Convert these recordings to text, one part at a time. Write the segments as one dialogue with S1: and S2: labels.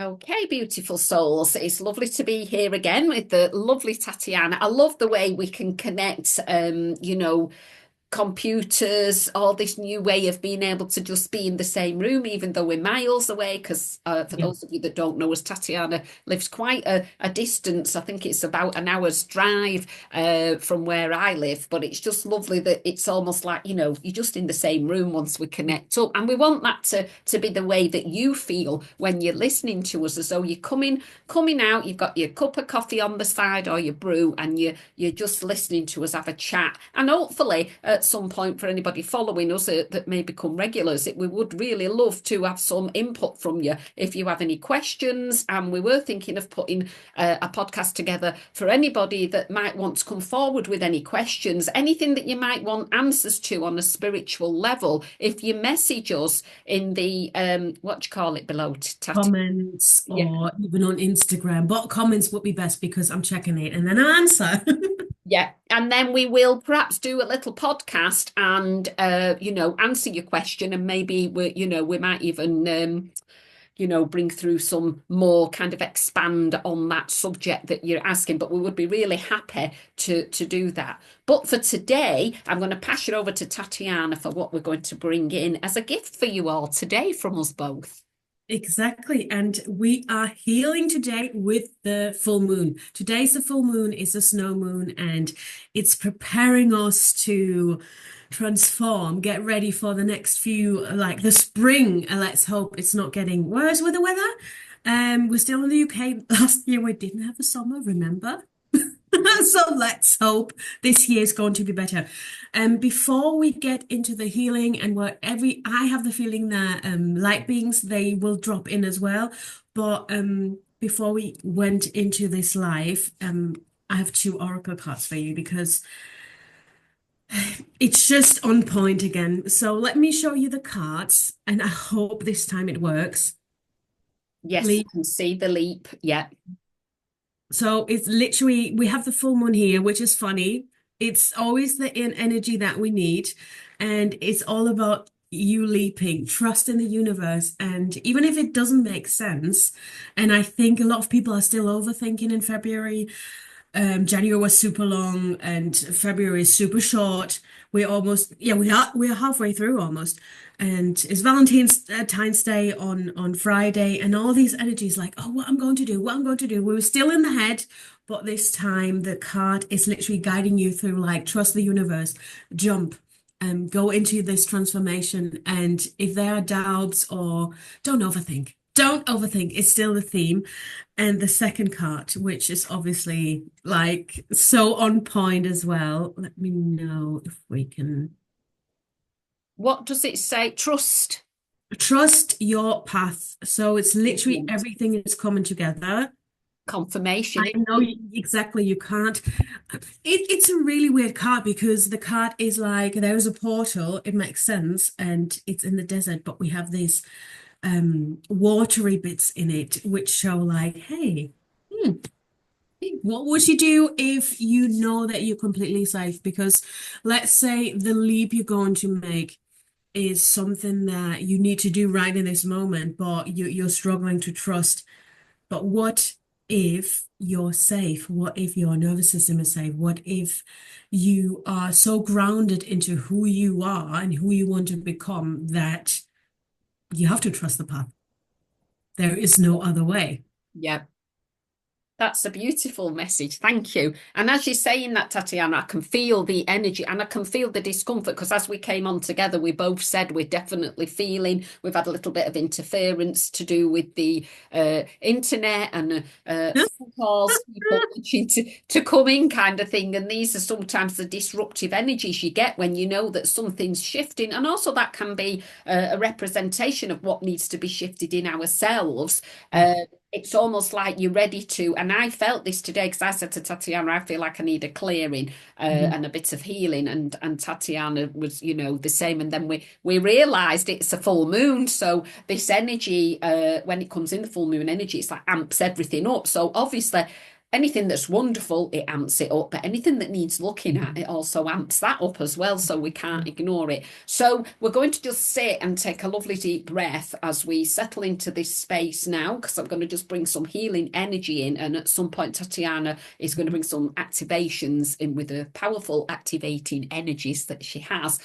S1: Okay, beautiful souls. It's lovely to be here again with the lovely Tatiana. I love the way we can connect, computers, all this new way of being able to just be in the same room, even though we're miles away. Because for
S2: Yeah.
S1: those of you that don't know us, Tatiana lives quite a distance. I think it's about an hour's drive from where I live. But it's just lovely that it's almost like, you're just in the same room once we connect up. And we want that to be the way that you feel when you're listening to us, as though you're coming out, you've got your cup of coffee on the side or your brew, and you're just listening to us have a chat. And hopefully, at some point, for anybody following us that may become regulars, we would really love to have some input from you if you have any questions. And we were thinking of putting a podcast together for anybody that might want to come forward with any questions, anything that you might want answers to on a spiritual level. If you message us in the what do you call it below, Tati?
S2: Comments
S1: Yeah.
S2: or even on Instagram, but comments would be best because I'm checking it and then I answer.
S1: Yeah, and then we will perhaps do a little podcast and answer your question, and maybe we might even bring through some more kind of expand on that subject that you're asking. But we would be really happy to do that. But for today, I'm going to pass it over to Tatiana for what we're going to bring in as a gift for you all today from us both.
S2: Exactly. And we are healing today with the full moon. Today's the full moon, it's a snow moon, and it's preparing us to transform, get ready for the next few, like the spring. And let's hope it's not getting worse with the weather. We're still in the UK. Last year we didn't have a summer, remember? So let's hope this year is going to be better. Before we get into the healing and I have the feeling that light beings they will drop in as well. But before we went into this live, I have two oracle cards for you because it's just on point again. So let me show you the cards, and I hope this time it works.
S1: Yes, I
S2: Please.
S1: can see the leap. Yeah.
S2: So it's literally, we have the full moon here, which is funny. It's always the energy that we need. And it's all about you leaping, trust in the universe. And even if it doesn't make sense, and I think a lot of people are still overthinking in February. January was super long and February is super short. We're almost, yeah, we're halfway through almost. And it's Valentine's Day on Friday, and all these energies like, oh, what I'm going to do, what I'm going to do. We were still in the head, but this time the card is literally guiding you through like trust the universe, jump, go into this transformation. And if there are doubts or don't overthink. Don't overthink. It's still the theme. And the second card, which is obviously like so on point as well. Let me know if we can
S1: What does it say? Trust.
S2: trust your path. So it's literally
S1: Brilliant.
S2: everything is coming together.
S1: Confirmation.
S2: I know exactly you can't. It's a really weird card because the card is like there's a portal, it makes sense, and it's in the desert, but we have these watery bits in it which show like, hey, hmm, what would you do if you know that you're completely safe? Because let's say the leap you're going to make is something that you need to do right in this moment, but you're struggling to trust. But what if you're safe? What if your nervous system is safe? What if you are so grounded into who you are and who you want to become that you have to trust the path? There is no other way.
S1: Yeah. That's a beautiful message. Thank you. And as you're saying that, Tatiana, I can feel the energy and I can feel the discomfort because as we came on together, we both said we're definitely feeling we've had a little bit of interference to do with the internet and phone calls, people wanting to come in kind of thing. And these are sometimes the disruptive energies you get when you know that something's shifting. And also that can be a representation of what needs to be shifted in ourselves.
S2: Yeah.
S1: It's almost like you're ready to, and I felt this today because I said to Tatiana, I feel like I need a clearing
S2: Mhm.
S1: and a bit of healing, and Tatiana was, the same. And then we realised it's a full moon, so this energy, when it comes in the full moon energy, it's like amps everything up. So obviously, anything that's wonderful, it amps it up, but anything that needs looking at, it also amps that up as well, so we can't ignore it. So we're going to just sit and take a lovely deep breath as we settle into this space now, because I'm going to just bring some healing energy in, and at some point Tatiana is going to bring some activations in with the powerful activating energies that she has.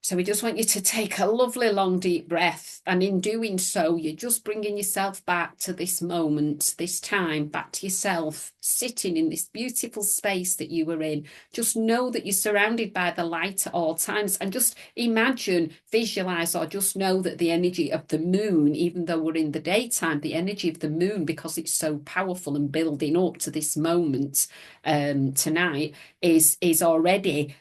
S1: So we just want you to take a lovely long deep breath, and in doing so, you're just bringing yourself back to this moment, this time, back to yourself, sitting in this beautiful space that you were in. Just know that you're surrounded by the light at all times, and just imagine, visualize, or just know that the energy of the moon, even though we're in the daytime, the energy of the moon, because it's so powerful and building up to this moment tonight, is already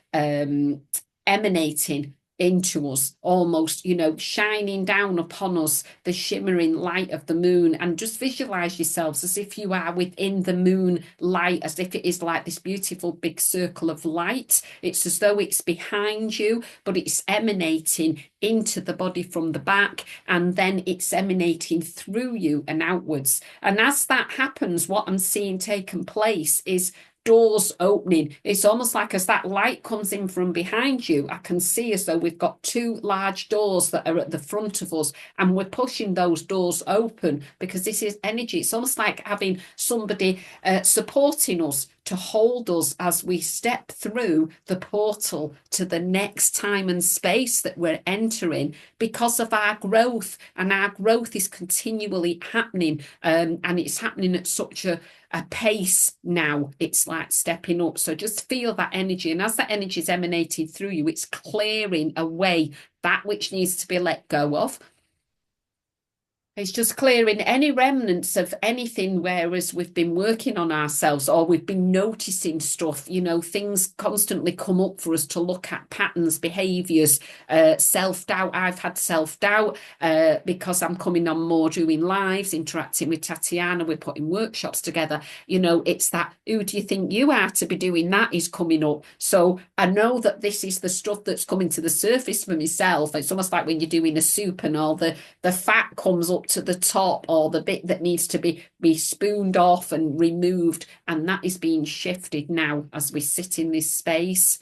S1: emanating into us, almost, shining down upon us, the shimmering light of the moon. And just visualize yourselves as if you are within the moon light, as if it is like this beautiful big circle of light. It's as though it's behind you, but it's emanating into the body from the back, and then it's emanating through you and outwards. And as that happens, what I'm seeing taking place is doors opening. It's almost like as that light comes in from behind you, I can see as though we've got two large doors that are at the front of us, and we're pushing those doors open because this is energy. It's almost like having somebody supporting us to hold us as we step through the portal to the next time and space that we're entering, because of our growth. And our growth is continually happening, and it's happening at such a pace now. It's like stepping up. So just feel that energy, and as that energy is emanating through you, it's clearing away that which needs to be let go of. It's just clearing any remnants of anything, whereas we've been working on ourselves, or we've been noticing stuff, things constantly come up for us to look at, patterns, behaviours, self-doubt. I've had self-doubt because I'm coming on more doing lives, interacting with Tatiana, we're putting workshops together. It's that, who do you think you are to be doing that, is coming up. So I know that this is the stuff that's coming to the surface for myself. It's almost like when you're doing a soup and all the fat comes up to the top, or the bit that needs to be spooned off and removed, and that is being shifted now as we sit in this space.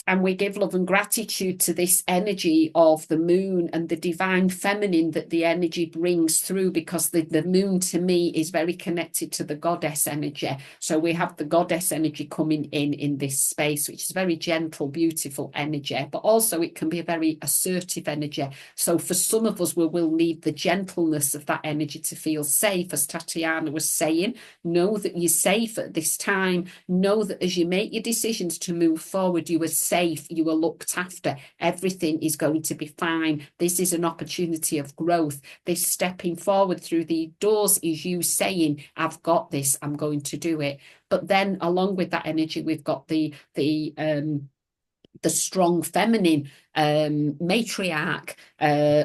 S1: And we give love and gratitude to this energy of the moon and the divine feminine that the energy brings through, because the moon to me is very connected to the goddess energy. So we have the goddess energy coming in this space, which is very gentle, beautiful energy, but also it can be a very assertive energy. So for some of us, we will need the gentleness of that energy to feel safe. As Tatiana was saying, know that you're safe at this time. Know that as you make your decisions to move forward, you are safe, you are looked after, everything is going to be fine. This is an opportunity of growth. This stepping forward through the doors is you saying, I've got this, I'm going to do it. But then along with that energy, we've got the strong feminine matriarch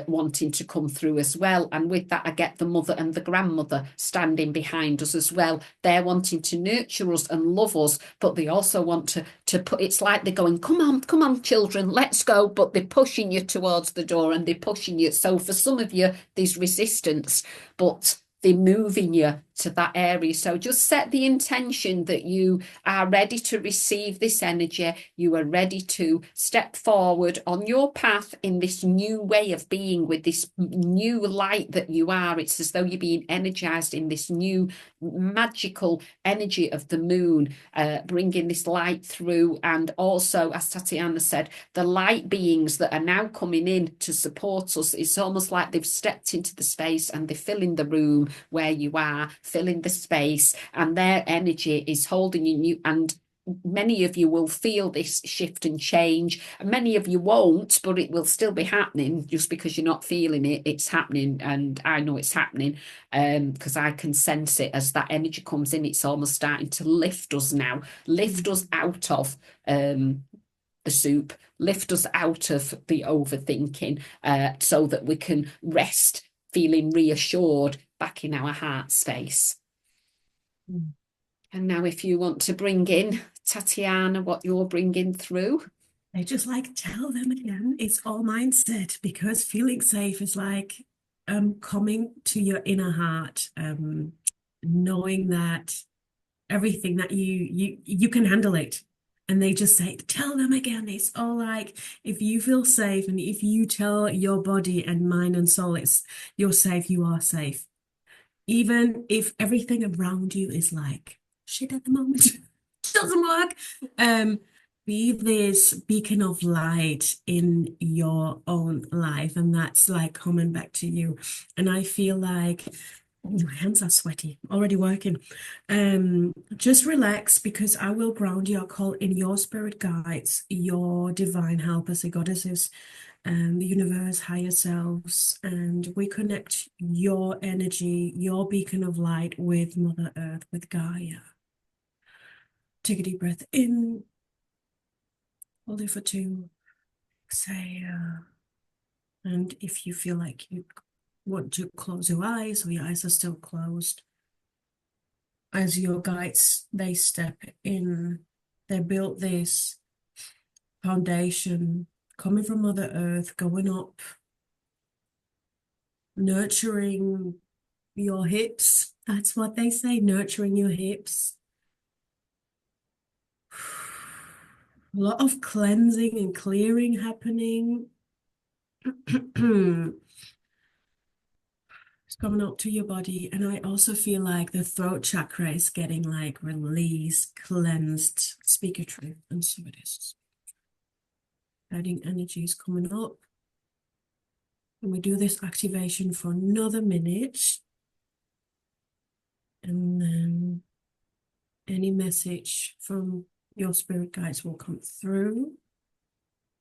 S1: wanting to come through as well. And with that, I get the mother and the grandmother standing behind us as well. They're wanting to nurture us and love us, but they also want to put, it's like they're going, come on, children, let's go. But they're pushing you towards the door, and they're pushing you. So for some of you, there's resistance, but they're moving you to that area. So just set the intention that you are ready to receive this energy. You are ready to step forward on your path in this new way of being, with this new light that you are. It's as though you're being energized in this new magical energy of the moon, bringing this light through. And also, as Tatiana said, the light beings that are now coming in to support us, it's almost like they've stepped into the space and they're filling the room where you are, filling the space, and their energy is holding you. And many of you will feel this shift and change, and many of you won't, but it will still be happening. Just because you're not feeling it, it's happening. And I know it's happening because I can sense it as that energy comes in. It's almost starting to lift us now, lift us out of the soup, lift us out of the overthinking, so that we can rest feeling reassured back in our heart space. And now if you want to bring in, Tatiana, what you're bringing through.
S2: I just like tell them again, it's all mindset, because feeling safe is like coming to your inner heart, knowing that everything that you can handle it. And they just say, tell them again, it's all like if you feel safe and if you tell your body and mind and soul it's you're safe, you are safe. Even if everything around you is like shit at the moment, doesn't work. Um, be this beacon of light in your own life, and that's like coming back to you. And I feel like my hands are sweaty, already working. Just relax because I will ground you. I'll call in your spirit guides, your divine helpers, the goddesses, the universe, higher selves, and we connect your energy, your beacon of light with Mother Earth, with Gaia. Take a deep breath in, hold it for 2, exhale. And if you feel like you want to close your eyes or your eyes are still closed, as your guides, they step in, they built this foundation coming from Mother Earth, going up, nurturing your hips. That's what they say, nurturing your hips. A lot of cleansing and clearing happening. It's coming up to your body. And I also feel like the throat chakra is getting like released, cleansed. Speak your truth. And so it is. Adding energy is coming up. And we do this activation for another minute. And then any message from your spirit guides will come through.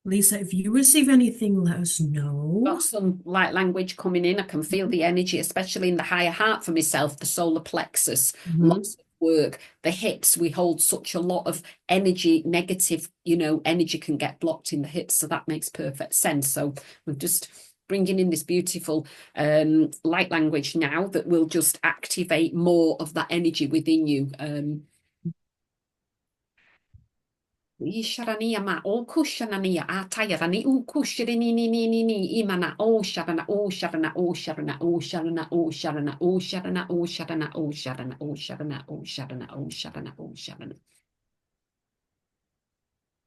S2: Lisa, if you receive anything, let us know.
S1: Got some light language coming in. I can feel the energy, especially in the higher heart for myself, the solar plexus. Lots of work. The hips, we hold such a lot of energy, negative, energy can get blocked in the hips. So that makes perfect sense. So we're just bringing in this beautiful light language now that will just activate more of that energy within you. Isharania ma o kushanania a tayarani u kushirini ni imana o sharana o sharana o sharana o sharana o sharana o sharana o sharana o sharana o sharana o sharana o sharana o sharana.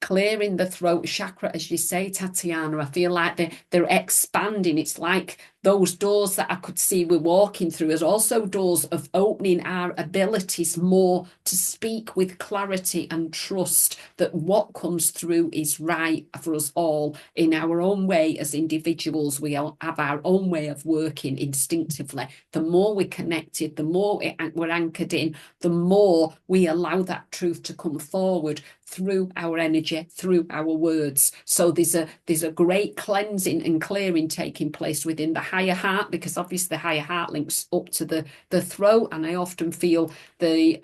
S1: Clearing the throat chakra, as you say, Tatiana. I feel like they're expanding. It's like those doors that I could see we're walking through is also doors of opening our abilities more to speak with clarity and trust that what comes through is right for us all in our own way as individuals. We all have our own way of working instinctively. The more we're connected, the more we're anchored in, the more we allow that truth to come forward through our energy, through our words. So there's a great cleansing and clearing taking place within the higher heart, because obviously the higher heart links up to the throat, and I often feel the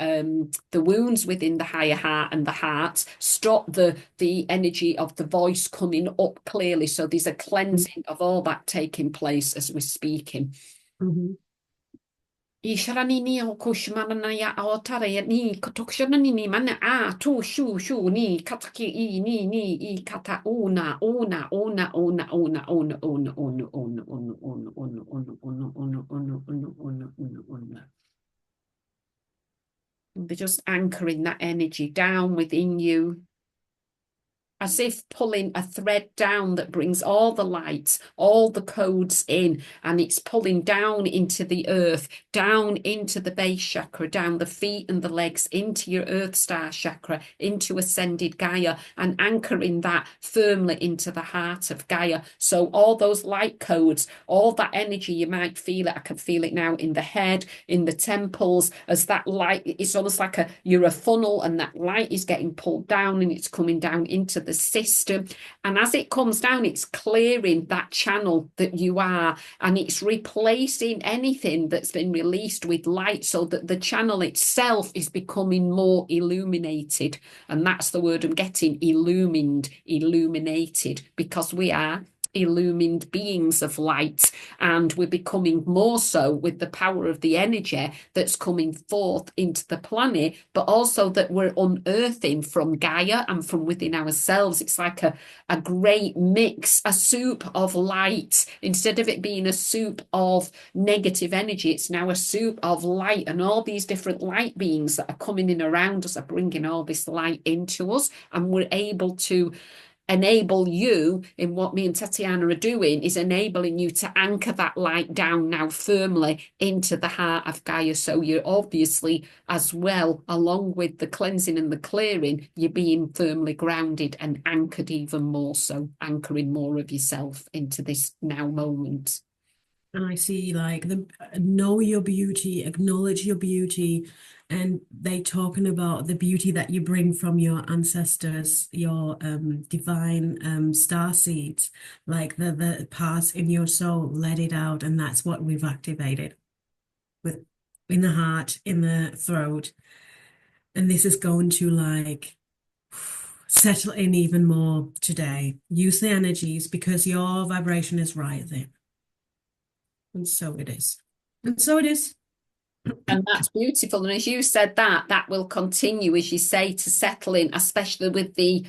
S1: wounds within the higher heart and the heart stop the energy of the voice coming up clearly. So there's a cleansing of all that taking place as we're speaking. Isharani ni o kushmana ya aotare ni katokshanani ni mana a tu shu ni kataki I ni I kata una una una una una una una una una una una una una una una una una una. They're just anchoring that energy down within you, as if pulling a thread down that brings all the lights, all the codes in, and it's pulling down into the earth, down into the base chakra, down the feet and the legs, into your earth star chakra, into ascended Gaia, and anchoring that firmly into the heart of Gaia. So all those light codes, all that energy, you might feel it. I can feel it now in the head, in the temples, as that light, it's almost like you're a funnel, and that light is getting pulled down and it's coming down into the system, and as it comes down, it's clearing that channel that you are, and it's replacing anything that's been released with light, so that the channel itself is becoming more illuminated. And that's the word I'm getting, illuminated, because we are illumined beings of light, and we're becoming more so with the power of the energy that's coming forth into the planet, but also that we're unearthing from Gaia and from within ourselves. It's like a great mix, a soup of light. Instead of it being a soup of negative energy, it's now a soup of light, and all these different light beings that are coming in around us are bringing all this light into us, and we're able to enable you in what me and Tatiana are doing is enabling you to anchor that light down now firmly into the heart of Gaia. So you're obviously, as well, along with the cleansing and the clearing, you're being firmly grounded and anchored even more so, anchoring more of yourself into this now moment.
S2: And I see like the know your beauty, acknowledge your beauty, and they talking about the beauty that you bring from your ancestors, your divine star seeds, like the parts in your soul, let it out, and that's what we've activated with in the heart, in the throat, and this is going to like settle in even more today. Use the energies because your vibration is rising. And so it is. And so it is.
S1: And that's beautiful. And as you said, that will continue, as you say, to settle in, especially with the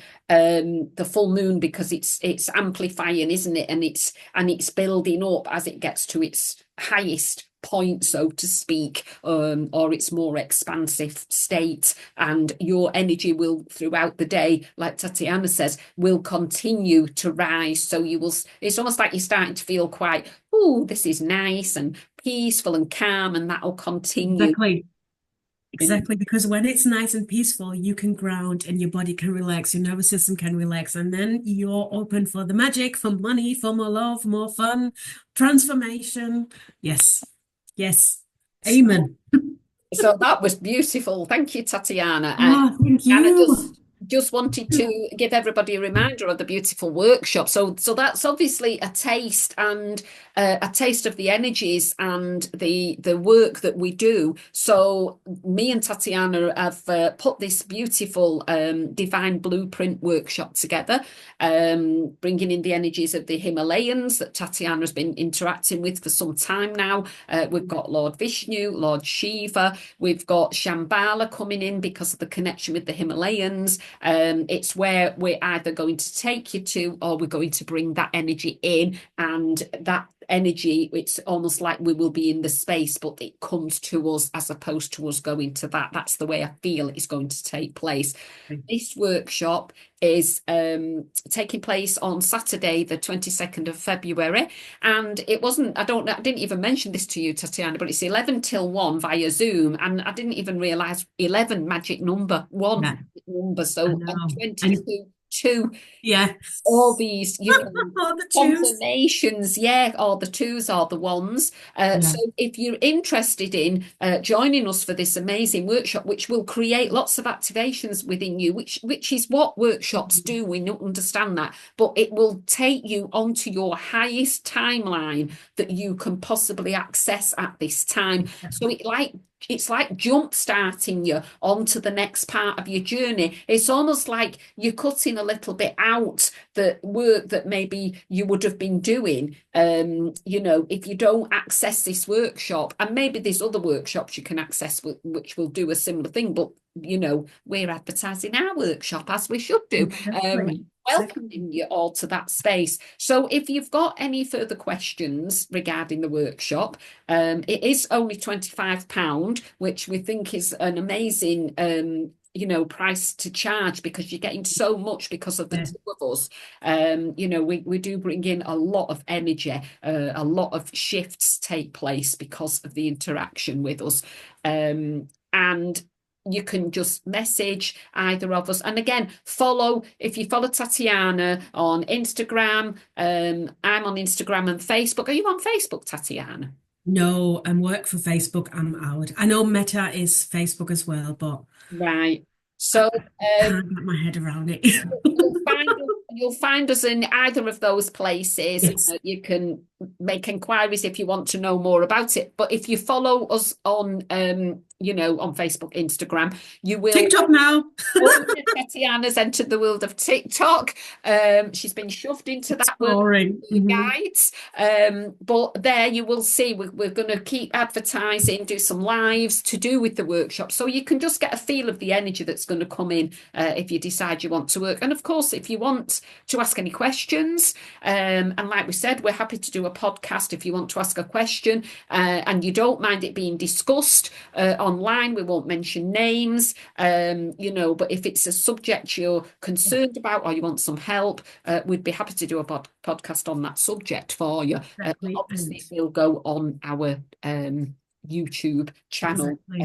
S1: full moon, because it's amplifying, isn't it? And it's building up as it gets to its highest point, so to speak, or its more expansive state. And your energy will, throughout the day, like Tatiana says, will continue to rise. So you will, it's almost like you're starting to feel quite, oh, this is nice and peaceful and calm, and that'll continue.
S2: Exactly. Exactly. Because when it's nice and peaceful, you can ground and your body can relax, your nervous system can relax, and then you're open for the magic, for money, for more love, more fun, transformation. Yes. Yes.
S1: So,
S2: Amen.
S1: so that was beautiful. Thank you, Tatiana.
S2: Oh, thank
S1: Anna
S2: you.
S1: just wanted to give everybody a reminder of the beautiful workshop. So that's obviously a taste, and a taste of the energies and the work that we do. So me and Tatiana have put this beautiful divine blueprint workshop together, bringing in the energies of the Himalayans that Tatiana has been interacting with for some time now. We've got Lord Vishnu, Lord Shiva, we've got Shambhala coming in because of the connection with the Himalayans. It's where we're either going to take you to, or we're going to bring that energy in, and that energy, it's almost like we will be in the space, but it comes to us as opposed to us going to that. That's the way I feel it's going to take place. This workshop is taking place on Saturday, the 22nd of February. And it wasn't, I didn't even mention this to you, Tatiana, but it's 11 till 1 via Zoom. And I didn't even realize 11 magic number, one
S2: Yeah,
S1: magic number.
S2: I
S1: So
S2: know.
S1: 22, two,
S2: Yeah.
S1: all these,
S2: All the twos.
S1: confirmations, yeah, or the twos or the ones.
S2: Yeah.
S1: So if you're interested in joining us for this amazing workshop, which will create lots of activations within you, which is what workshops do, we understand that, but it will take you onto your highest timeline that you can possibly access at this time. So it's like jump starting you onto the next part of your journey. It's almost like you're cutting a little bit out the work that maybe you would have been doing, if you don't access this workshop. And maybe there's other workshops you can access which will do a similar thing, but we're advertising our workshop as we should do.
S2: Exactly.
S1: Welcoming you all to that space. So if you've got any further questions regarding the workshop, it is only £25, which we think is an amazing price to charge, because you're getting so much because of the
S2: Yeah.
S1: two of us. We do bring in a lot of energy, a lot of shifts take place because of the interaction with us. And you can just message either of us. And again, if you follow Tatiana on Instagram, I'm on Instagram and Facebook. Are you on Facebook, Tatiana?
S2: No, and work for Facebook, I'm out. I know Meta is Facebook as well, but
S1: Right.
S2: I
S1: So
S2: can't get my head around it.
S1: you'll find us in either of those places.
S2: Yes.
S1: You can make inquiries if you want to know more about it. But if you follow us on on Facebook, Instagram. You will.
S2: TikTok now.
S1: Oh, Tatiana's entered the world of TikTok. She's been shoved into that world
S2: Exploring.
S1: of guides. But there you will see we're going to keep advertising, do some lives to do with the workshop. So you can just get a feel of the energy that's going to come in if you decide you want to work. And of course, if you want to ask any questions, and like we said, we're happy to do a podcast if you want to ask a question and you don't mind it being discussed online. We won't mention names, but if it's a subject you're concerned about or you want some help, we'd be happy to do a podcast on that subject for you.
S2: Exactly.
S1: Obviously, it will go on our YouTube channel.
S2: Exactly.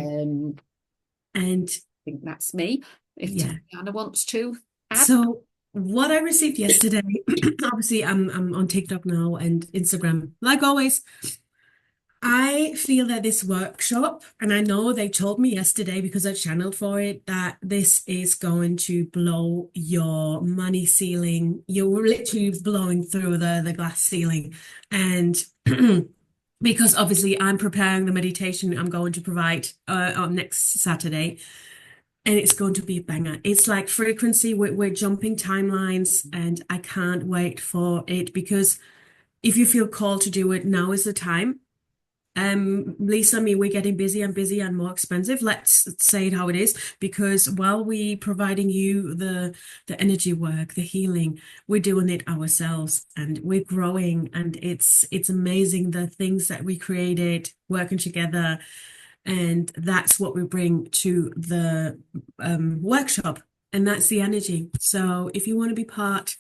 S2: And
S1: I think that's me. If
S2: yeah.
S1: Tatiana wants to add.
S2: So what I received yesterday, obviously I'm on TikTok now and Instagram, like always. I feel that this workshop, and I know they told me yesterday because I channeled for it, that this is going to blow your money ceiling. You're literally blowing through the glass ceiling. And because obviously I'm preparing the meditation I'm going to provide on next Saturday, and it's going to be a banger. It's like frequency, we're jumping timelines, and I can't wait for it because if you feel called to do it, now is the time. Lisa, I mean, we're getting busy and busy and more expensive. Let's say it how it is, because while we providing you the energy work, the healing, we're doing it ourselves and we're growing, and it's amazing the things that we created working together, and that's what we bring to the workshop, and that's the energy. So if you want to be part,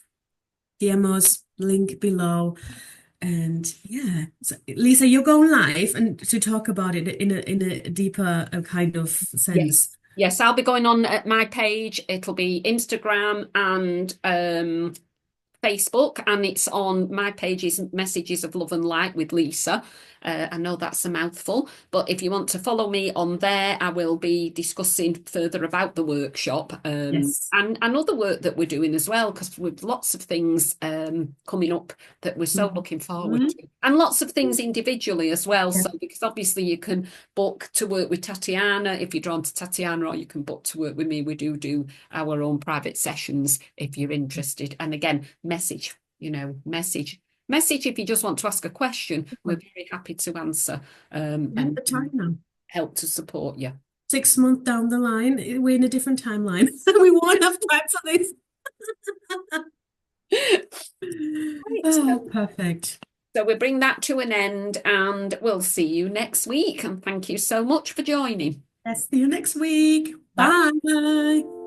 S2: DM us, link below. And yeah, so Lisa, you're going live and to talk about it in a deeper kind of
S1: Yes.
S2: sense.
S1: Yes, I'll be going on at my page. It'll be Instagram and Facebook, and it's on my page is Messages of Love and Light with Lisa. I know that's a mouthful, but if you want to follow me on there, I will be discussing further about the workshop
S2: Yes.
S1: and other work that we're doing as well, because we've lots of things coming up that we're so looking forward
S2: Mhm.
S1: to, and lots of things individually as well.
S2: Yeah.
S1: So, because obviously you can book to work with Tatiana if you're drawn to Tatiana, or you can book to work with me. We do our own private sessions if you're interested. And again, message if you just want to ask a question. We're very happy to answer
S2: Yeah,
S1: and
S2: the time now.
S1: help to support you.
S2: 6 months down the line, we're in a different timeline. We won't have time for this.
S1: Right,
S2: Oh, perfect.
S1: so we bring that to an end, and we'll see you next week. And thank you so much for joining.
S2: Yes, see you next week.
S1: Bye.
S2: Bye.